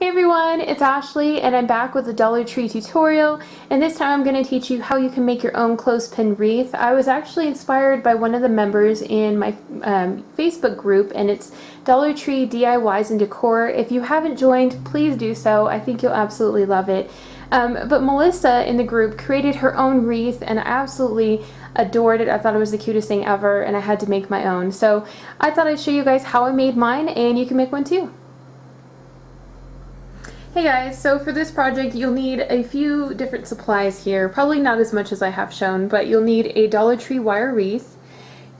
Hey everyone, it's Ashley and I'm back with a Dollar Tree tutorial, and this time I'm going to teach you how you can make your own clothespin wreath. I was actually inspired by one of the members in my Facebook group, and it's Dollar Tree DIYs and Decor. If you haven't joined, please do so. I think you'll absolutely love it. But Melissa in the group created her own wreath and I absolutely adored it. I thought it was the cutest thing ever and I had to make my own. So I thought I'd show you guys how I made mine, and you can make one too. Hey guys, so for this project you'll need a few different supplies here, probably not as much as I have shown, but you'll need a Dollar Tree wire wreath.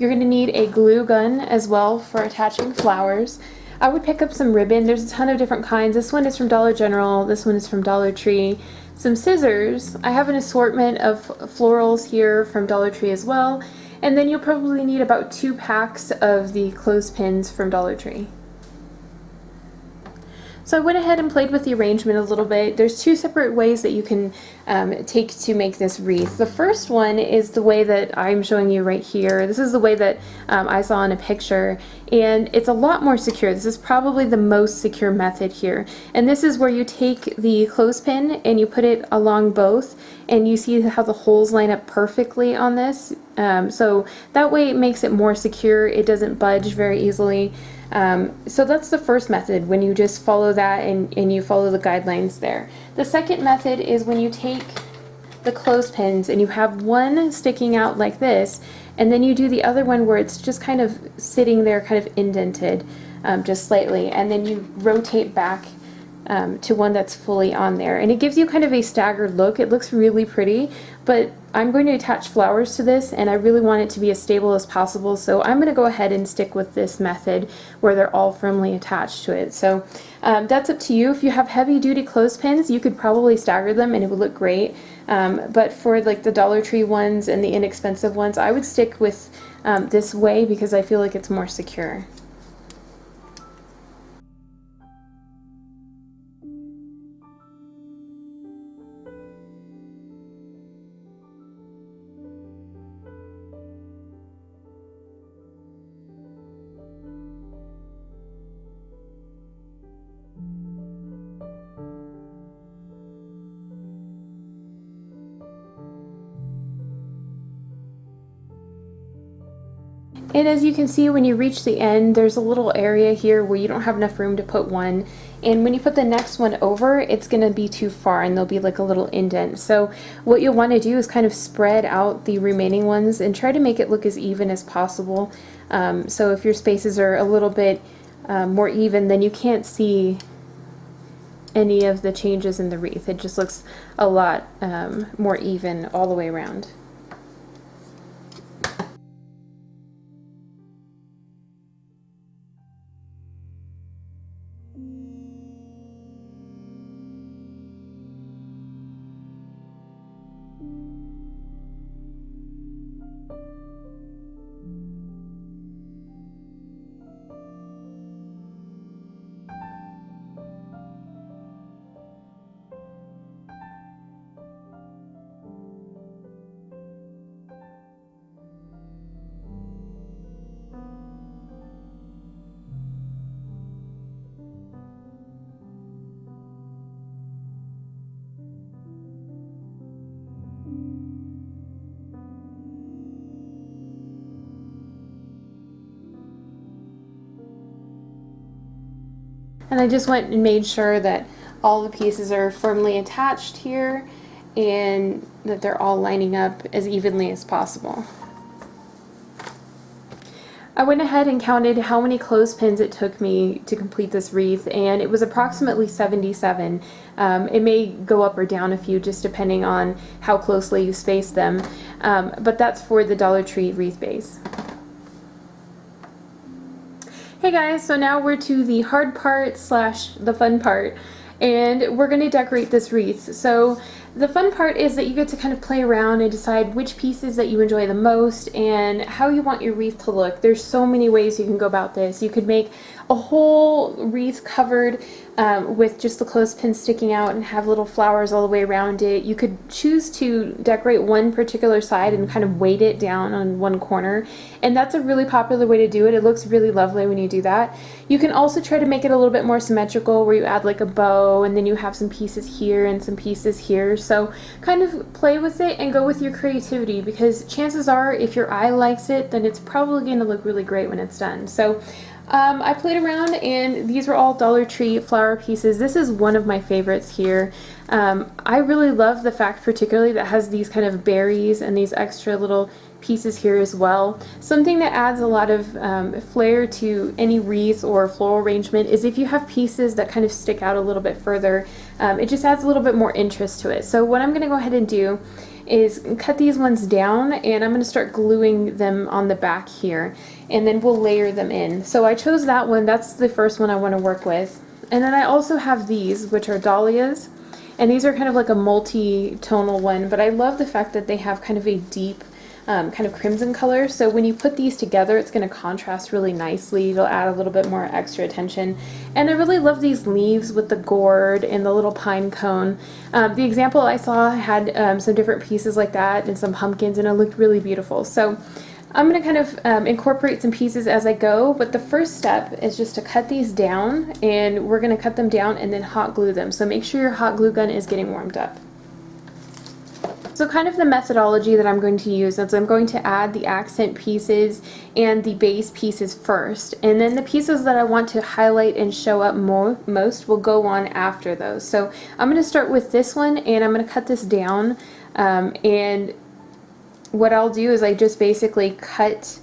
You're going to need a glue gun as well for attaching flowers. I would pick up some ribbon. There's a ton of different kinds. This one is from Dollar General, this one is from Dollar Tree. Some scissors. I have an assortment of florals here from Dollar Tree as well. And then you'll probably need about 2 packs of the clothespins from Dollar Tree. So I went ahead and played with the arrangement a little bit. There's 2 separate ways that you can take to make this wreath. The first one is the way that I'm showing you right here. This is the way that I saw in a picture, and it's a lot more secure. This is probably the most secure method here. And this is where you take the clothespin and you put it along both, and you see how the holes line up perfectly on this. So that way it makes it more secure. It doesn't budge very easily. So that's the first method, when you just follow that and you follow the guidelines there. The second method is when you take the clothespins and you have one sticking out like this, and then you do the other one where it's just kind of sitting there, kind of indented, just slightly, and then you rotate back to one that's fully on there, and it gives you kind of a staggered look. It looks really pretty, but I'm going to attach flowers to this and I really want it to be as stable as possible, so I'm going to go ahead and stick with this method where they're all firmly attached to it. So that's up to you. If you have heavy duty clothespins, you could probably stagger them and it would look great, but for like the Dollar Tree ones and the inexpensive ones, I would stick with this way because I feel like it's more secure. And as you can see, when you reach the end, there's a little area here where you don't have enough room to put one. And when you put the next one over, it's going to be too far and there'll be like a little indent. So what you'll want to do is kind of spread out the remaining ones and try to make it look as even as possible. So if your spaces are a little bit more even, then you can't see any of the changes in the wreath. It just looks a lot more even all the way around. And I just went and made sure that all the pieces are firmly attached here and that they're all lining up as evenly as possible. I went ahead and counted how many clothespins it took me to complete this wreath, and it was approximately 77. It may go up or down a few just depending on how closely you space them, but that's for the Dollar Tree wreath base. Hey guys, so now we're to the hard part slash the fun part, and we're going to decorate this wreath. So the fun part is that you get to kind of play around and decide which pieces that you enjoy the most and how you want your wreath to look. There's so many ways you can go about this. You could make a whole wreath covered with just the clothespin sticking out and have little flowers all the way around it. You could choose to decorate one particular side and kind of weight it down on one corner, and that's a really popular way to do it. It looks really lovely when you do that. You can also try to make it a little bit more symmetrical, where you add like a bow and then you have some pieces here and some pieces here. So kind of play with it and go with your creativity, because chances are if your eye likes it, then it's probably going to look really great when it's done. So I played around, and these were all Dollar Tree flower pieces. This is one of my favorites here. I really love the fact particularly that has these kind of berries and these extra little pieces here as well. Something that adds a lot of flair to any wreath or floral arrangement is if you have pieces that kind of stick out a little bit further. It just adds a little bit more interest to it. So what I'm going to go ahead and do is cut these ones down, and I'm going to start gluing them on the back here, and then we'll layer them in. So I chose that one. That's the first one I want to work with. And then I also have these, which are dahlias, and these are kind of like a multi-tonal one, but I love the fact that they have kind of a deep kind of crimson color. So when you put these together, it's going to contrast really nicely. It'll add a little bit more extra attention. And I really love these leaves with the gourd and the little pine cone. The example I saw had some different pieces like that and some pumpkins, and it looked really beautiful. So I'm going to kind of incorporate some pieces as I go, but the first step is just to cut these down, and we're going to cut them down and then hot glue them. So make sure your hot glue gun is getting warmed up. So kind of the methodology that I'm going to use is I'm going to add the accent pieces and the base pieces first, and then the pieces that I want to highlight and show up most will go on after those. So I'm going to start with this one, and I'm going to cut this down, and what I'll do is I just basically cut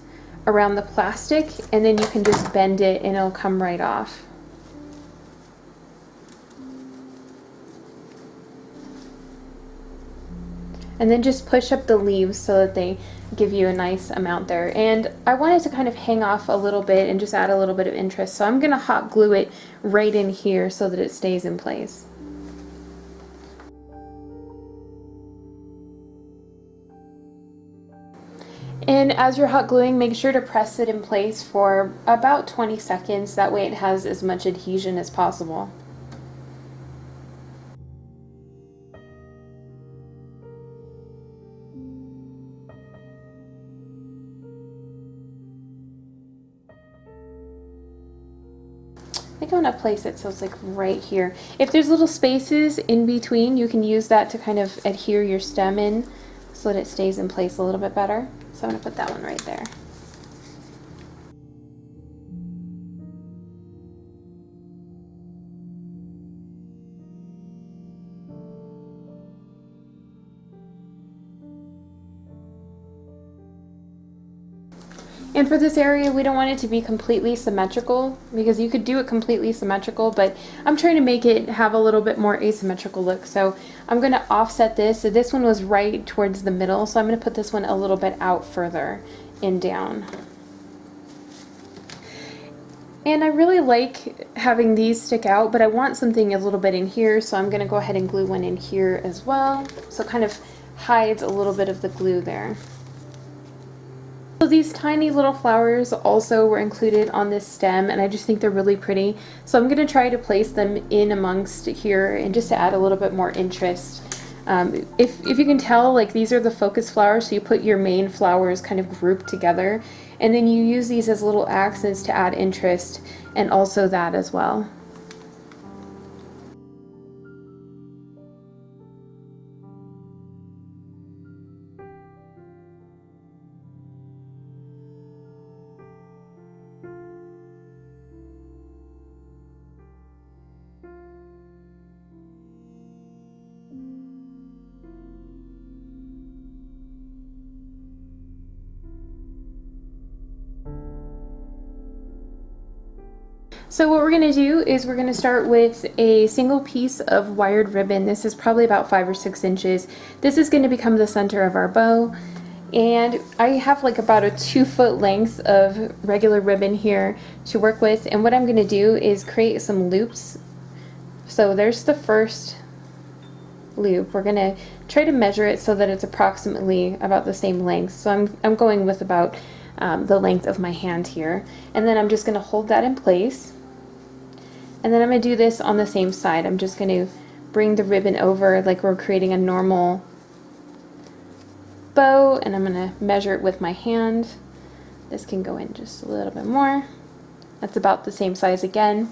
around the plastic, and then you can just bend it and it'll come right off. And then just push up the leaves so that they give you a nice amount there. And I wanted to kind of hang off a little bit and just add a little bit of interest. So I'm going to hot glue it right in here so that it stays in place. And as you're hot gluing, make sure to press it in place for about 20 seconds. That way it has as much adhesion as possible. I think I'm going to place it so it's like right here. If there's little spaces in between, you can use that to kind of adhere your stem in so that it stays in place a little bit better. So I'm going to put that one right there. And for this area, we don't want it to be completely symmetrical, because you could do it completely symmetrical, but I'm trying to make it have a little bit more asymmetrical look. So I'm going to offset this. So this one was right towards the middle, so I'm going to put this one a little bit out further and down. And I really like having these stick out, but I want something a little bit in here, so I'm going to go ahead and glue one in here as well. So it kind of hides a little bit of the glue there. So these tiny little flowers also were included on this stem, and I just think they're really pretty. So I'm going to try to place them in amongst here, and just to add a little bit more interest. If you can tell, like, these are the focus flowers, so you put your main flowers kind of grouped together, and then you use these as little accents to add interest, and also that as well. So what we're going to do is we're going to start with a single piece of wired ribbon. This is probably about 5 or 6 inches. This is going to become the center of our bow. And I have like about a 2-foot length of regular ribbon here to work with. And what I'm going to do is create some loops. So there's the first loop. We're going to try to measure it so that it's approximately about the same length. So I'm going with about the length of my hand here. And then I'm just going to hold that in place. And then I'm going to do this on the same side. I'm just going to bring the ribbon over like we're creating a normal bow, and I'm going to measure it with my hand. This can go in just a little bit more. That's about the same size again.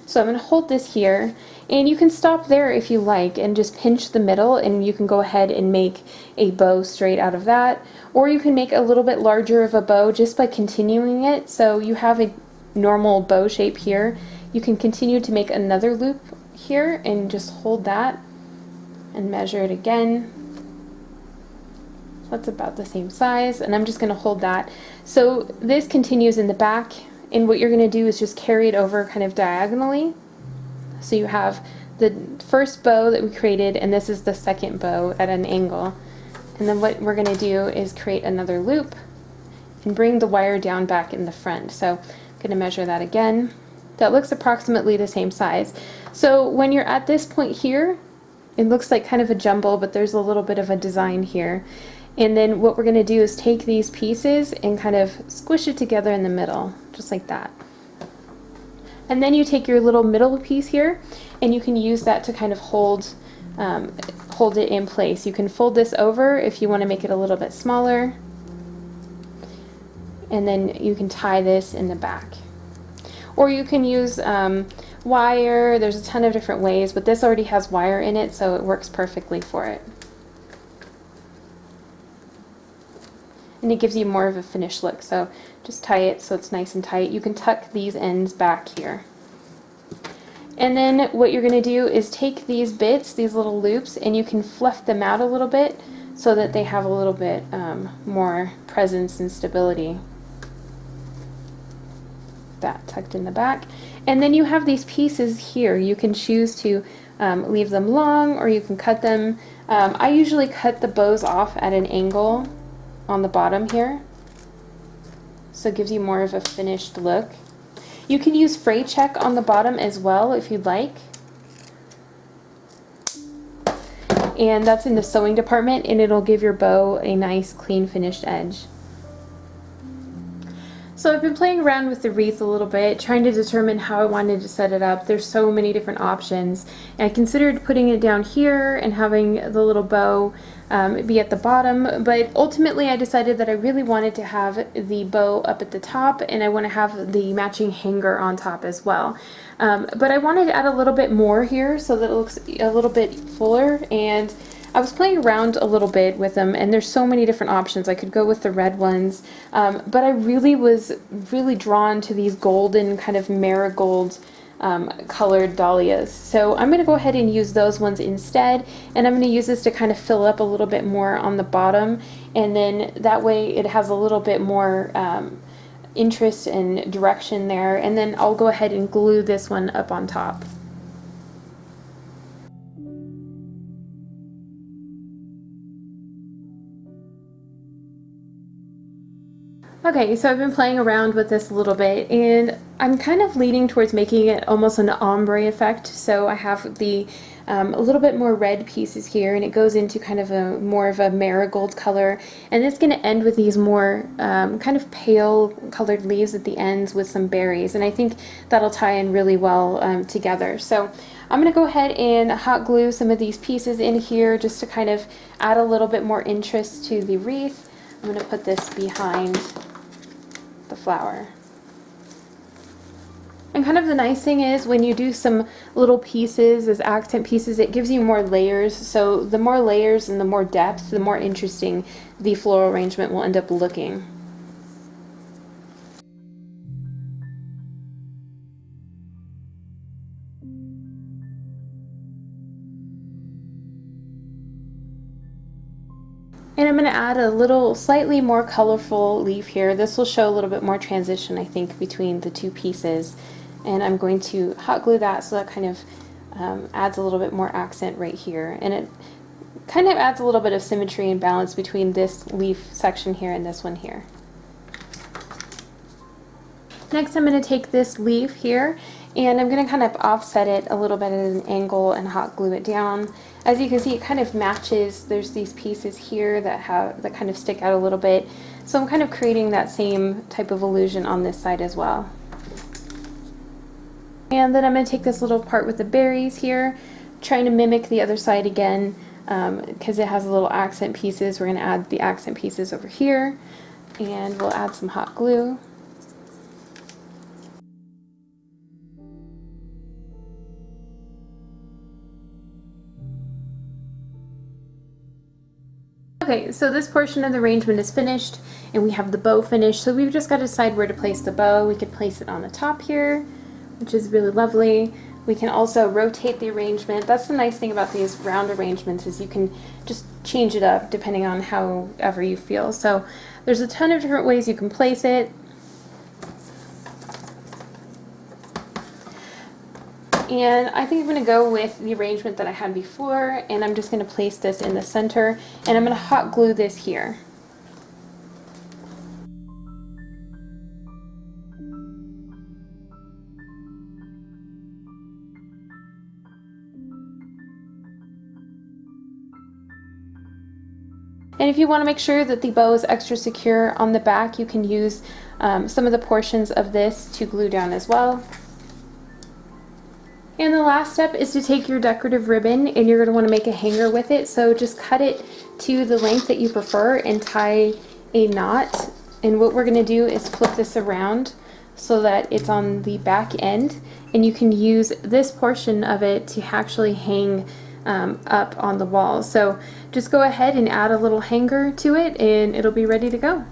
So I'm going to hold this here, and you can stop there if you like and just pinch the middle, and you can go ahead and make a bow straight out of that, or you can make a little bit larger of a bow just by continuing it. So you have a normal bow shape here. You can continue to make another loop here and just hold that and measure it again. That's about the same size, and I'm just going to hold that. So this continues in the back, and what you're going to do is just carry it over kind of diagonally. So you have the first bow that we created, and this is the second bow at an angle. And then what we're going to do is create another loop and bring the wire down back in the front. So I'm going to measure that again. That looks approximately the same size. So when you're at this point here, it looks like kind of a jumble, but there's a little bit of a design here. And then what we're going to do is take these pieces and kind of squish it together in the middle, just like that. And then you take your little middle piece here, and you can use that to kind of hold it in place. You can fold this over if you want to make it a little bit smaller, and then you can tie this in the back. Or you can use wire. There's a ton of different ways, but this already has wire in it, so it works perfectly for it. And it gives you more of a finished look. So just tie it so it's nice and tight. You can tuck these ends back here. And then what you're going to do is take these bits, these little loops, and you can fluff them out a little bit so that they have a little bit more presence and stability. That tucked in the back. And then you have these pieces here. You can choose to leave them long, or you can cut them. I usually cut the bows off at an angle on the bottom here, so it gives you more of a finished look. You can use fray check on the bottom as well if you'd like, and that's in the sewing department, and it'll give your bow a nice clean finished edge. So I've been playing around with the wreath a little bit, trying to determine how I wanted to set it up. There's so many different options, and I considered putting it down here and having the little bow be at the bottom, but ultimately I decided that I really wanted to have the bow up at the top, and I want to have the matching hanger on top as well. But I wanted to add a little bit more here so that it looks a little bit fuller, and I was playing around a little bit with them, and there's so many different options. I could go with the red ones, but I really was drawn to these golden kind of marigold colored dahlias. So I'm going to go ahead and use those ones instead, and I'm going to use this to kind of fill up a little bit more on the bottom, and then that way it has a little bit more interest and direction there, and then I'll go ahead and glue this one up on top. Okay, so I've been playing around with this a little bit, and I'm kind of leaning towards making it almost an ombre effect. So I have the a little bit more red pieces here, and it goes into kind of a more of a marigold color, and it's going to end with these more kind of pale colored leaves at the ends with some berries, and I think that'll tie in really well together. So I'm going to go ahead and hot glue some of these pieces in here just to kind of add a little bit more interest to the wreath. I'm going to put this behind the flower. And kind of the nice thing is when you do some little pieces as accent pieces, it gives you more layers. So the more layers and the more depth, the more interesting the floral arrangement will end up looking. And I'm going to add a little slightly more colorful leaf here. This will show a little bit more transition, I think, between the two pieces. And I'm going to hot glue that so that kind of adds a little bit more accent right here. And it kind of adds a little bit of symmetry and balance between this leaf section here and this one here. Next, I'm going to take this leaf here, and I'm going to kind of offset it a little bit at an angle and hot glue it down. As you can see, it kind of matches. There's these pieces here that kind of stick out a little bit. So I'm kind of creating that same type of illusion on this side as well. And then I'm going to take this little part with the berries here, trying to mimic the other side again, because it has little accent pieces. We're going to add the accent pieces over here, and we'll add some hot glue. Okay, so this portion of the arrangement is finished, and we have the bow finished, so we've just got to decide where to place the bow. We could place it on the top here, which is really lovely. We can also rotate the arrangement. That's the nice thing about these round arrangements, is you can just change it up depending on however you feel. So there's a ton of different ways you can place it. And I think I'm going to go with the arrangement that I had before, and I'm just going to place this in the center, and I'm going to hot glue this here. And if you want to make sure that the bow is extra secure on the back, you can use some of the portions of this to glue down as well. And the last step is to take your decorative ribbon, and you're going to want to make a hanger with it. So just cut it to the length that you prefer and tie a knot. And what we're going to do is flip this around so that it's on the back end, and you can use this portion of it to actually hang up on the wall. So just go ahead and add a little hanger to it, and it'll be ready to go.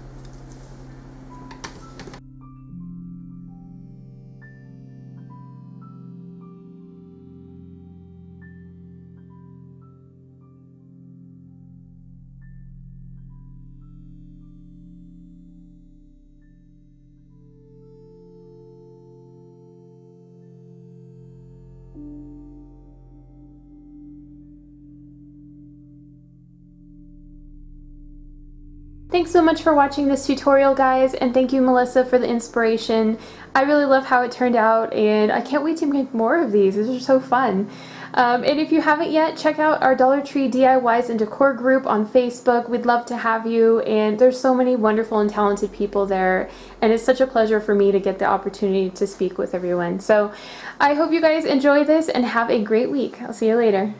Thanks so much for watching this tutorial, guys, and thank you, Melissa, for the inspiration. I really love how it turned out, and I can't wait to make more of these. These are so fun. And if you haven't yet, check out our Dollar Tree DIYs and Decor group on Facebook. We'd love to have you, and there's so many wonderful and talented people there, and it's such a pleasure for me to get the opportunity to speak with everyone. So I hope you guys enjoy this and have a great week. I'll see you later.